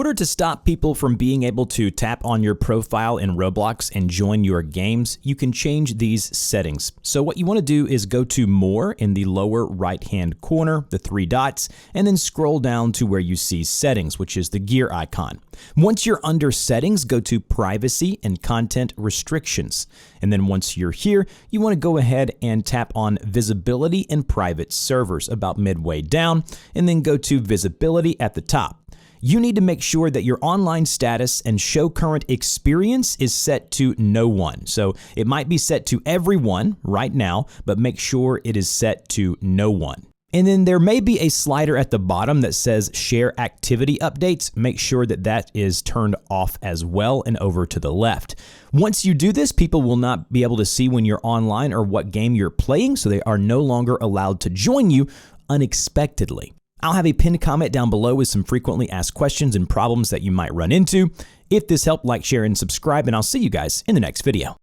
order to stop people from being able to tap on your profile in Roblox and join your games, you can change these settings. So what you want to do is go to More in the lower right-hand corner, the three dots, and then scroll down to where you see Settings, which is the gear icon. Once you're under Settings, go to Privacy and Content Restrictions. And then once you're here, you want to go ahead and tap on Visibility and Private Servers about midway down, and then go to Visibility at the top. You need to make sure that your online status and show current experience is set to no one. So it might be set to everyone right now, but make sure it is set to no one. And then there may be a slider at the bottom that says share activity updates. Make sure that that is turned off as well and over to the left. Once you do this, people will not be able to see when you're online or what game you're playing, so they are no longer allowed to join you unexpectedly. I'll have a pinned comment down below with some frequently asked questions and problems that you might run into. If this helped, like, share, and subscribe, and I'll see you guys in the next video.